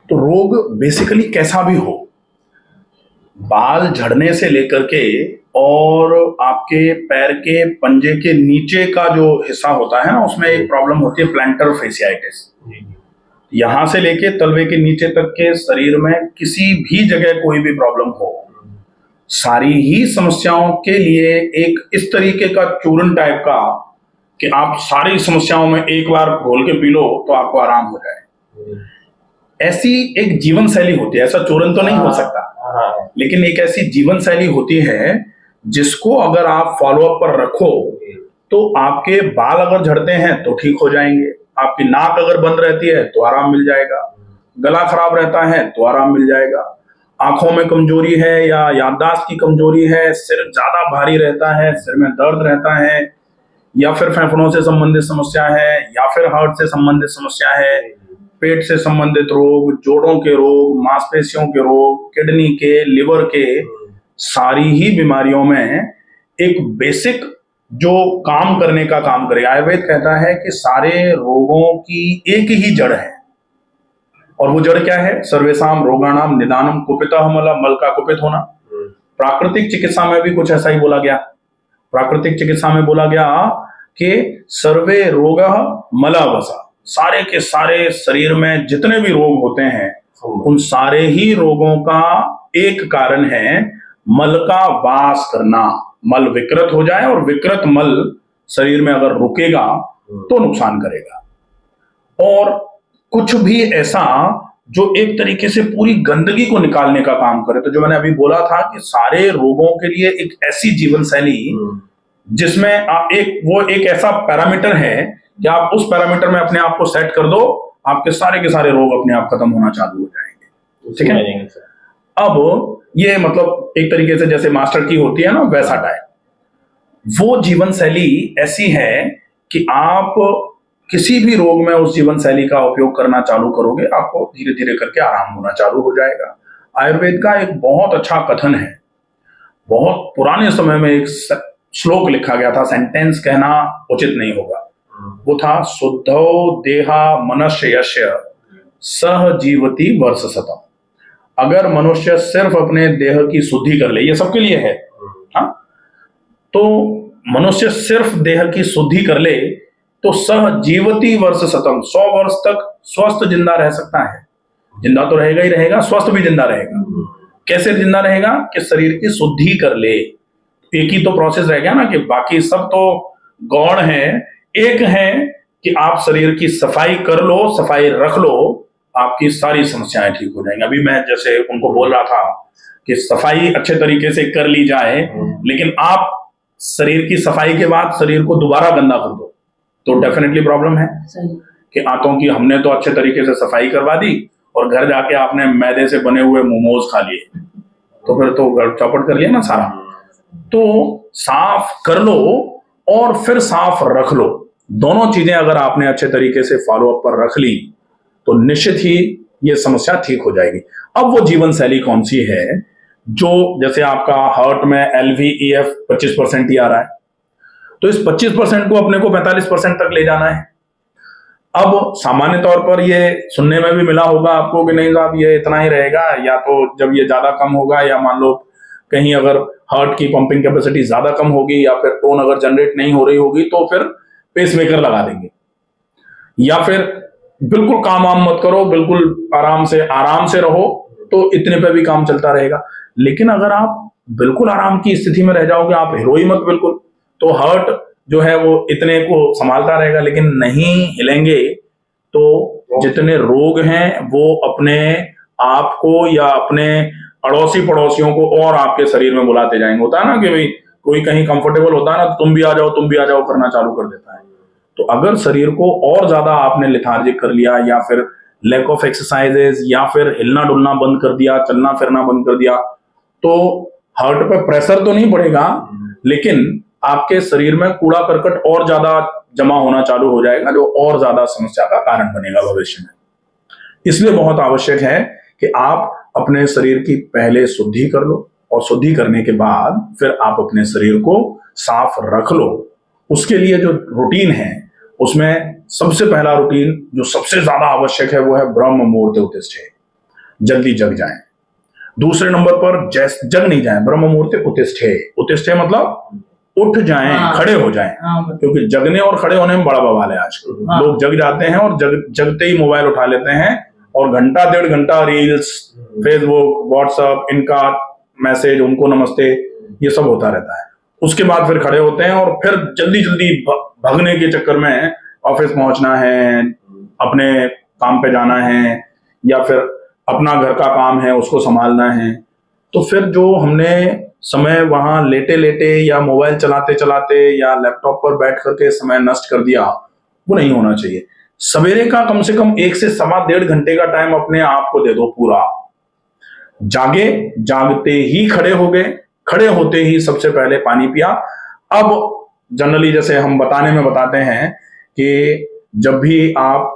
तो रोग बेसिकली कैसा भी हो, बाल झड़ने से लेकर के और आपके पैर के पंजे के नीचे का जो हिस्सा होता है ना, उसमें एक प्रॉब्लम होती है प्लैंटर फेसियाइटिस। यहां से लेके तलवे के नीचे तक के शरीर में किसी भी जगह कोई भी प्रॉब्लम हो, सारी ही समस्याओं के लिए एक इस तरीके का चूर्ण टाइप का कि आप सारी समस्याओं में एक बार घोल के पी लो तो आपको आराम हो जाए, ऐसी एक जीवन शैली होती है। ऐसा चूर्ण तो नहीं हो सकता, लेकिन एक ऐसी जीवन शैली होती है जिसको अगर आप फॉलो अप पर रखो तो आपके बाल अगर झड़ते हैं तो ठीक हो जाएंगे, आपकी नाक अगर बंद रहती है तो आराम मिल जाएगा, गला खराब रहता है तो आराम मिल जाएगा, आंखों में कमजोरी है या याददाश्त की कमजोरी है, सिर ज्यादा भारी रहता है, सिर में दर्द रहता है, या फिर फेफड़ों से संबंधित समस्या है, या फिर हार्ट से संबंधित समस्या है, पेट से संबंधित रोग, जोड़ों के रोग, मांसपेशियों के रोग, किडनी के, लिवर के, सारी ही बीमारियों में एक बेसिक जो काम करने का काम करे। आयुर्वेद कहता है कि सारे रोगों की एक ही जड़ है, और वो जड़ क्या है? सर्वेषाम रोगाणाम निदानम कुपितः मल, मल का कुपित होना। प्राकृतिक चिकित्सा में भी कुछ ऐसा ही बोला गया। प्राकृतिक चिकित्सा में बोला गया कि सर्वे रोगः मलावसा, सारे के सारे शरीर में जितने भी रोग होते हैं उन सारे ही रोगों का एक कारण है मल का वास करना। मल विकृत हो जाए, और विकृत मल शरीर में अगर रुकेगा तो नुकसान करेगा। और कुछ भी ऐसा जो एक तरीके से पूरी गंदगी को निकालने का काम करे। तो जो मैंने अभी बोला था कि सारे रोगों के लिए एक ऐसी जीवन शैली जिसमें एक ऐसा पैरामीटर है कि आप उस पैरामीटर में अपने आप को सेट कर दो, आपके सारे के सारे रोग अपने आप खत्म होना चालू हो जाएंगे। ठीक है। अब ये मतलब एक तरीके से जैसे मास्टर की होती है ना, वैसा टाइप वो जीवन शैली ऐसी है कि आप किसी भी रोग में उस जीवन शैली का उपयोग करना चालू करोगे, आपको धीरे धीरे करके आराम होना चालू हो जाएगा। आयुर्वेद का एक बहुत अच्छा कथन है, बहुत पुराने समय में एक श्लोक लिखा गया था, सेंटेंस कहना उचित नहीं होगा, वो था शुद्धो देहा मनुष्य यस्य सह जीवति वर्ष शतम। अगर मनुष्य सिर्फ अपने देह की शुद्धि कर ले, ये सबके लिए है, हाँ, तो मनुष्य सिर्फ देह की शुद्धि कर ले तो सह जीवति वर्ष शतम, 100 वर्ष तक स्वस्थ जिंदा रह सकता है। जिंदा तो रहेगा ही रहेगा, स्वस्थ भी जिंदा रहेगा। कैसे जिंदा रहेगा? कि शरीर की शुद्धि कर ले। एक ही तो प्रोसेस रह गया ना, कि बाकी सब तो गौण है, एक है कि आप शरीर की सफाई कर लो, सफाई रख लो, आपकी सारी समस्याएं ठीक हो जाएंगी। अभी मैं जैसे उनको बोल रहा था कि सफाई अच्छे तरीके से कर ली जाए, लेकिन आप शरीर की सफाई के बाद शरीर को दोबारा गंदा कर दो तो डेफिनेटली प्रॉब्लम है। कि आंतों की हमने तो अच्छे तरीके से सफाई करवा दी और घर जाके आपने मैदे से बने हुए मोमोज खा लिए, तो फिर तो चौपट कर लिया ना सारा। तो साफ कर लो और फिर साफ रख लो, दोनों चीजें अगर आपने अच्छे तरीके से फॉलो अप पर रख ली तो निश्चित ही ये समस्या ठीक हो जाएगी। अब वो जीवन शैली कौन सी है जो, जैसे आपका हार्ट में LVEF 25% ही आ रहा है, तो इस 25% को अपने को 45% तक ले जाना है। अब सामान्य तौर पर ये सुनने में भी मिला होगा आपको कि नहीं साहब ये इतना ही रहेगा, या तो जब ये ज्यादा कम होगा, या मान लो कहीं अगर हार्ट की पंपिंग कैपेसिटी ज्यादा कम होगी या फिर टोन अगर जनरेट नहीं हो रही होगी तो फिर पेसमेकर लगा देंगे, या फिर बिल्कुल काम वाम मत करो, बिल्कुल आराम से रहो, तो इतने पे भी काम चलता रहेगा। लेकिन अगर आप बिल्कुल आराम की स्थिति में रह जाओगे, आप हिलो ही मत बिल्कुल, तो हार्ट जो है वो इतने को संभालता रहेगा। लेकिन नहीं हिलेंगे तो जितने रोग हैं वो अपने आप को या अपने अड़ोसी पड़ोसियों को और आपके शरीर में बुलाते जाएंगे। होता है ना कि भाई कोई कहीं कंफर्टेबल होता है ना, तो तुम भी आ जाओ करना चालू कर देता है। तो अगर शरीर को और ज्यादा आपने लेथार्जिक कर लिया, या फिर लैक ऑफ एक्सरसाइजेस, या फिर हिलना डुलना बंद कर दिया, चलना फिरना बंद कर दिया, तो हार्ट पे प्रेशर तो नहीं पड़ेगा, लेकिन आपके शरीर में कूड़ा करकट और ज्यादा जमा होना चालू हो जाएगा, जो और ज्यादा समस्या का कारण बनेगा भविष्य में। इसलिए बहुत आवश्यक है कि आप अपने शरीर की पहले शुद्धि कर लो, और शुद्धि करने के बाद फिर आप अपने शरीर को साफ रख लो। उसके लिए जो रूटीन है, उसमें सबसे पहला रूटीन जो सबसे ज्यादा आवश्यक है वो है ब्रह्म मुहूर्ते उत्तिष्ठे। जल्दी जग जाएं। दूसरे नंबर पर जग नहीं जाएं, ब्रह्म मुहूर्ते उत्तिष्ठे। उत्तिष्ठे मतलब उठ जाएं, खड़े हो जाएं, क्योंकि जगने और खड़े होने में बड़ा बवाल है आजकल। लोग जग जाते हैं और जगते ही मोबाइल उठा लेते हैं और घंटा 1.5 घंटा रील्स, फेसबुक, व्हाट्सएप, इनका मैसेज, उनको नमस्ते, ये सब होता रहता है। उसके बाद फिर खड़े होते हैं और फिर जल्दी जल्दी भागने के चक्कर में ऑफिस पहुंचना है, अपने काम पे जाना है, या फिर अपना घर का काम है उसको संभालना है। तो फिर जो हमने समय वहां लेटे लेटे या मोबाइल चलाते चलाते या लैपटॉप पर बैठ करके समय नष्ट कर दिया, वो नहीं होना चाहिए। सवेरे का कम से कम 1 से 1.25 घंटे का टाइम अपने आप को दे दो पूरा। जागे, जागते ही खड़े हो गए, खड़े होते ही सबसे पहले पानी पिया। अब जनरली जैसे हम बताते हैं कि जब भी आप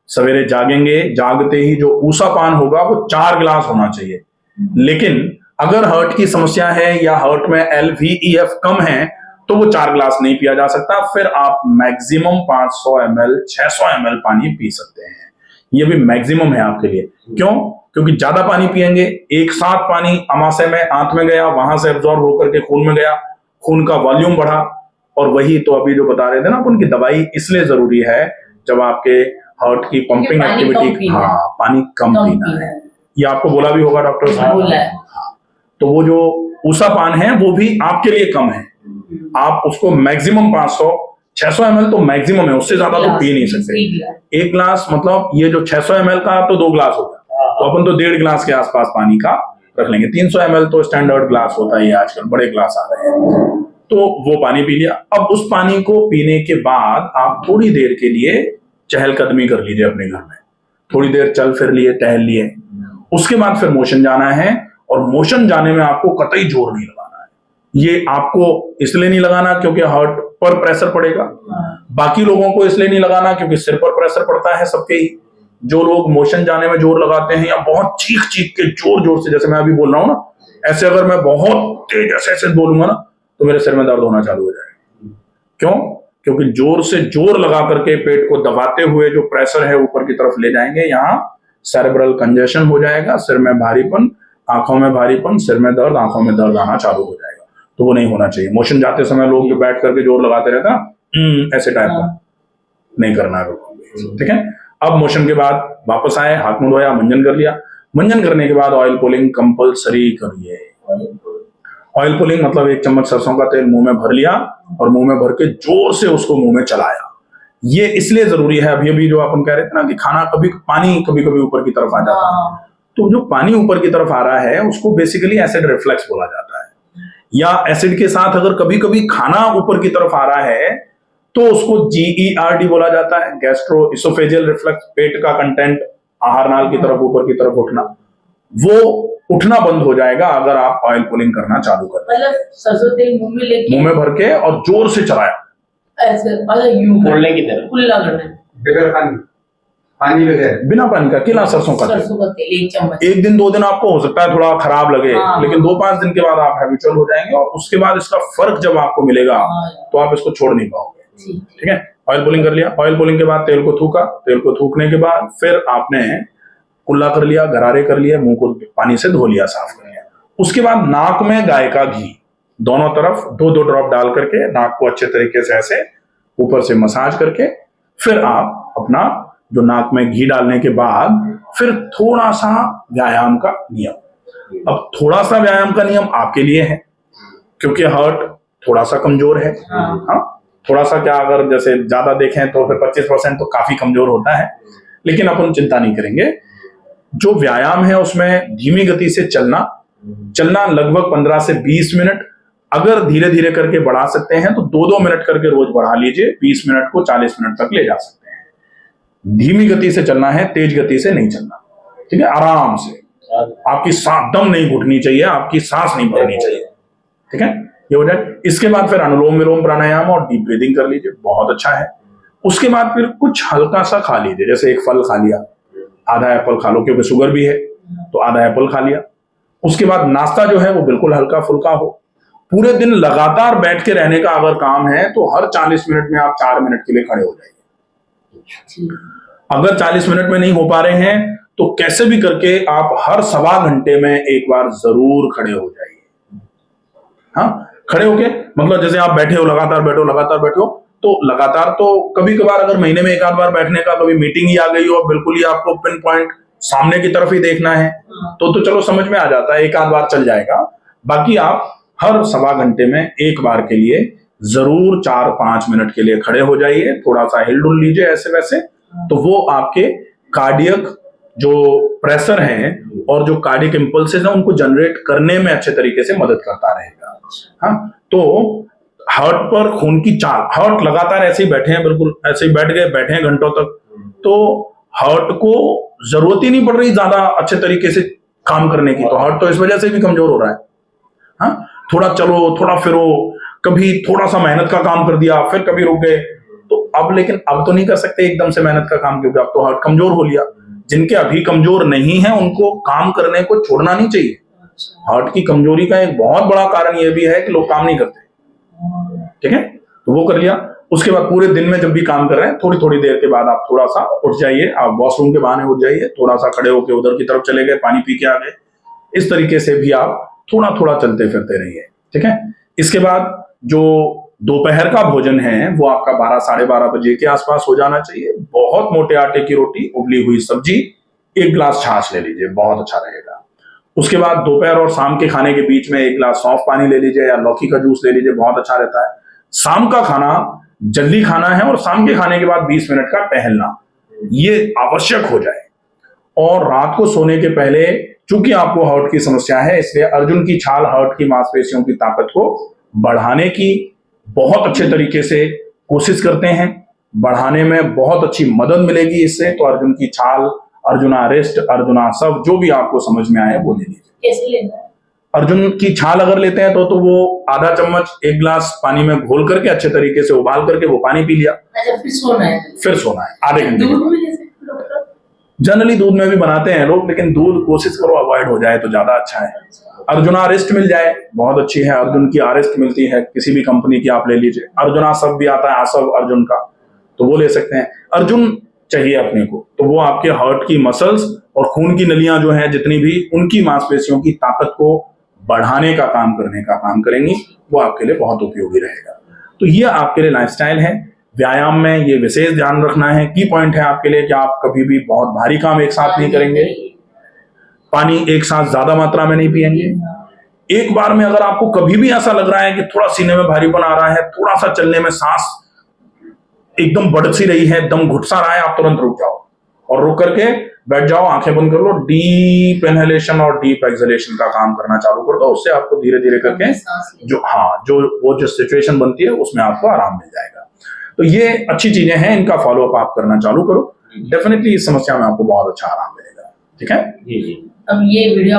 सवेरे जागेंगे, जागते ही जो ऊषा पान होगा वो 4 गिलास होना चाहिए। लेकिन अगर हार्ट की समस्या है या हार्ट में LVEF कम है तो वो 4 गिलास नहीं पिया जा सकता। फिर आप मैक्सिमम 500 ml 600 ml पानी पी सकते हैं। ये भी मैक्सिमम है आपके लिए। क्यों? क्योंकि ज्यादा पानी पिएंगे, एक साथ पानी अमाशय में आंत में गया, वहां से एब्जॉर्ब होकर के खून में गया, खून का वॉल्यूम बढ़ा, और वही तो अभी जो बता रहे थे ना, उनकी दवाई इसलिए जरूरी है जब आपके हार्ट की पंपिंग एक्टिविटी, हाँ, पानी कम पीना है। ये आपको बोला भी होगा डॉक्टर साहब। हाँ, तो वो जो ऊषा पान है वो भी आपके लिए कम है। आप उसको मैक्सिमम 500-600 ml तो मैक्सिमम है, उससे ज्यादा तो पी नहीं सकते। 1 गिलास मतलब ये जो 600 ml का तो 2 गिलास हो गया, तो अपन तो 1.5 गिलास के आसपास पानी का रख लेंगे। 300 ml तो स्टैंडर्ड ग्लास होता है, आजकल बड़े ग्लास आ रहे हैं, तो वो पानी पी लिया। अब उस पानी को पीने के बाद आप थोड़ी देर के लिए चहलकदमी कर लीजिए अपने घर में, थोड़ी देर चल फिर लिए, टहल लिए। उसके बाद फिर मोशन जाना है, और मोशन जाने में आपको कतई जोर नहीं लगाना है। ये आपको इसलिए नहीं लगाना क्योंकि हार्ट पर प्रेशर पड़ेगा, बाकी लोगों को इसलिए नहीं लगाना क्योंकि सिर पर प्रेशर पड़ता है सबके ही। जो लोग मोशन जाने में जोर लगाते हैं या बहुत चीख चीख के जोर जोर से, जैसे मैं अभी बोल रहा हूं ना, ऐसे अगर मैं बहुत तेज ऐसे बोलूंगा ना तो मेरे सिर में दर्द होना चालू हो जाएगा। क्यों? क्योंकि जोर से जोर लगा करके पेट को दबाते हुए जो प्रेशर है ऊपर की तरफ ले जाएंगे, यहाँ सेरेब्रल कंजेशन हो जाएगा, सिर में भारीपन, आंखों में भारीपन, सिर में दर्द, आंखों में दर्द आना चालू हो जाएगा। तो वो नहीं होना चाहिए। मोशन जाते समय लोग जो बैठ करके जोर लगाते रहते हैं ऐसे टाइप का नहीं करना है, ठीक है। अब मोशन के बाद वापस आए, हाथ मुंह धोया, मंजन कर लिया। मंजन करने के बाद ऑयल पुलिंग कंपल्सरी करिए। ऑयल पुलिंग मतलब 1 चम्मच सरसों का तेल मुंह में भर लिया और मुंह में भर के जोर से उसको मुंह में चलाया। ये इसलिए जरूरी है, अभी जो अपन कह रहे थे ना कि खाना पानी कभी कभी ऊपर की तरफ आ जाता है, तो जो पानी ऊपर की तरफ आ रहा है उसको बेसिकली एसिड रिफ्लेक्स बोला जाता है। या एसिड के साथ अगर कभी कभी खाना ऊपर की तरफ आ रहा है तो उसको GERD बोला जाता है, गैस्ट्रो इसोफेजियल रिफ्लेक्स। पेट का कंटेंट आहार नाल की तरफ ऊपर की तरफ उठना, वो उठना बंद हो जाएगा अगर आप ऑयल पुलिंग करना चालू कर दें। मतलब सरसों तेल मुंह में भर के और जोर से चलाया, ऐसे मतलब यूं बोलने की तरह कुल्ला करना, बगैर पानी बगैर, बिना पानी का, केला सरसों का तेल 1 चम्मच। 1 दिन 2 दिन आपको हो सकता है थोड़ा खराब लगे, लेकिन 2-5 दिन के बाद आप हैबिचुअल हो जाएंगे, और उसके बाद इसका फर्क जब आपको मिलेगा तो आप इसको छोड़ नहीं पाओगे। ठीक है। ऑयल पुलिंग कर लिया। ऑयल पुलिंग के बाद तेल को थूका, तेल को थूकने के बाद फिर आपने कुल्ला कर लिया, गरारे कर लिए, मुंह को पानी से धो लिया, साफ कर लिया। उसके बाद नाक में गाय का घी दोनों तरफ 2-2 ड्रॉप डाल करके नाक को अच्छे तरीके से ऐसे ऊपर से मसाज करके, फिर आप अपना जो नाक में घी डालने के बाद फिर थोड़ा सा व्यायाम का नियम। अब थोड़ा सा व्यायाम का नियम आपके लिए है क्योंकि हार्ट थोड़ा सा कमजोर है। हाँ, थोड़ा सा क्या, अगर जैसे ज्यादा देखें तो फिर 25% तो काफी कमजोर होता है, लेकिन अपन चिंता नहीं करेंगे। जो व्यायाम है उसमें धीमी गति से चलना लगभग 15 से 20 मिनट, अगर धीरे धीरे करके बढ़ा सकते हैं तो 2-2 मिनट करके रोज बढ़ा लीजिए। 20 मिनट को 40 मिनट तक ले जा सकते हैं। धीमी गति से चलना है, तेज गति से नहीं चलना, ठीक है। आराम से, आपकी दम नहीं घुटनी चाहिए, आपकी सांस नहीं भरनी चाहिए, ठीक है। ये हो जाए। इसके बाद फिर अनुलोम विलोम प्राणायाम और डीप ब्रीदिंग कर लीजिए, बहुत अच्छा है। उसके बाद फिर कुछ हल्का सा खा लीजिए, जैसे एक फल खा लिया, आधा एप्पल खा लो, क्योंकि शुगर भी है तो आधा एप्पल खा लिया। उसके बाद नाश्ता जो है वो बिल्कुल हल्का फुल्का हो। पूरे दिन लगातार बैठ के रहने का अगर काम है तो हर 40 मिनट में आप 4 मिनट के लिए खड़े हो जाइए। अगर 40 मिनट में नहीं हो पा रहे हैं तो कैसे भी करके आप हर सवा घंटे में एक बार जरूर खड़े हो जाइए। हाँ, खड़े होके मतलब जैसे आप बैठे हो, लगातार बैठो, तो लगातार तो कभी कभार अगर महीने में एक आध बार बैठने का, कभी मीटिंग ही आ गई हो, बिल्कुल ही आपको पिन पॉइंट सामने की तरफ ही देखना है, तो चलो समझ में आ जाता है, एक आध बार चल जाएगा। बाकी आप हर सवा घंटे में एक बार के लिए जरूर 4-5 मिनट के लिए खड़े हो जाइए, थोड़ा सा हिल डुल लीजिए ऐसे वैसे, तो वो आपके कार्डियक जो प्रेशर है और जो कार्डियक इंपल्सेस है उनको जनरेट करने में अच्छे तरीके से मदद करता रहेगा। हाँ, तो हार्ट पर खून की चाल, हार्ट लगातार ऐसे ही बैठे हैं, बिल्कुल ऐसे ही बैठे हैं घंटों तक, तो हार्ट को जरूरत ही नहीं पड़ रही ज्यादा अच्छे तरीके से काम करने की, तो हार्ट तो इस वजह से भी कमजोर हो रहा है। हाँ, थोड़ा चलो, थोड़ा फिरो, कभी थोड़ा सा मेहनत का काम कर दिया, फिर कभी रुक गए, तो अब लेकिन अब तो नहीं कर सकते एकदम से मेहनत का काम, क्योंकि अब तो हार्ट कमजोर हो लिया। जिनके अभी कमजोर नहीं है उनको काम करने को छोड़ना नहीं चाहिए। हार्ट की कमजोरी का एक बहुत बड़ा कारण यह भी है कि लोग काम नहीं करते, ठीक है, तो वो कर लिया। उसके बाद पूरे दिन में जब भी काम कर रहे हैं, थोड़ी थोड़ी देर के बाद आप थोड़ा सा उठ जाइए, आप वॉशरूम के बहाने उठ जाइए, थोड़ा सा खड़े होकर उधर की तरफ चले गए, पानी पी के आ गए, इस तरीके से भी आप थोड़ा थोड़ा चलते फिरते रहिए, ठीक है। इसके बाद जो दोपहर का भोजन है वो आपका 12-12:30 बजे के आसपास हो जाना चाहिए। बहुत मोटे आटे की रोटी, उबली हुई सब्जी, 1 गिलास छाछ ले लीजिए, बहुत अच्छा रहेगा। उसके बाद दोपहर और शाम के खाने के बीच में 1 गिलास सौंफ पानी ले लीजिए या लौकी का जूस ले लीजिए, बहुत अच्छा रहता है। शाम का खाना जल्दी खाना है और शाम के खाने के बाद 20 मिनट का टहलना, ये आवश्यक हो जाए। और रात को सोने के पहले, चूंकि आपको हार्ट की समस्या है, इसलिए अर्जुन की छाल हार्ट की मांसपेशियों की ताकत को बढ़ाने की बहुत अच्छे तरीके से कोशिश करते हैं, बढ़ाने में बहुत अच्छी मदद मिलेगी इससे। तो अर्जुन की छाल, अर्जुना रेस्ट, अर्जुना सब, जो भी आपको समझ में आए वो ले लीजिए। कैसे लेना है? अर्जुन की छाल अगर लेते हैं तो वो आधा चम्मच 1 गिलास पानी में घोल करके अच्छे तरीके से उबाल करके वो पानी पी लिया, अच्छा, फिर सोना है? फिर सोना है आधे घंटे। दूध में ले सकते हो डॉक्टर? जनरली दूध में भी बनाते हैं लोग, लेकिन दूध कोशिश करो अवॉइड हो जाए तो ज्यादा अच्छा है। अर्जुना आरिस्ट मिल जाए, बहुत अच्छी है, अर्जुन की आरिस्ट मिलती है किसी भी कंपनी की, आप ले लीजिए। अर्जुना सब भी आता है, आसव अर्जुन का, तो वो ले सकते हैं। अर्जुन चाहिए अपने को, तो वो आपके हार्ट की मसल्स और खून की नलियां जो हैं जितनी भी, उनकी मांसपेशियों की ताकत को बढ़ाने का काम करने का काम करेंगी, वो आपके लिए बहुत उपयोगी रहेगा। तो ये आपके लिए लाइफस्टाइल है। व्यायाम में ये विशेष ध्यान रखना है, की पॉइंट है आपके लिए कि आप कभी भी बहुत भारी काम एक साथ नहीं करेंगे, पानी एक साथ ज्यादा मात्रा में नहीं पिएंगे। एक बार में अगर आपको कभी भी ऐसा लग रहा है कि थोड़ा सीने में भारीपन आ रहा है, थोड़ा सा चलने में सांस एकदम बढ़ सी रही है, दम घुट सा रहा है, आप तुरंत रुक जाओ और रुक करके बैठ जाओ, आंखें बंद कर लो, डीप इनहेलेशन और डीप एक्सहेलेशन का काम करना चालू कर दो। उससे आपको धीरे धीरे करके जो सिचुएशन बनती है उसमें आपको आराम मिल जाएगा। तो ये अच्छी चीजें हैं, इनका फॉलो अप आप करना चालू करो, डेफिनेटली इस समस्या में आपको बहुत अच्छा आराम मिलेगा, ठीक है। अब ये वीडियो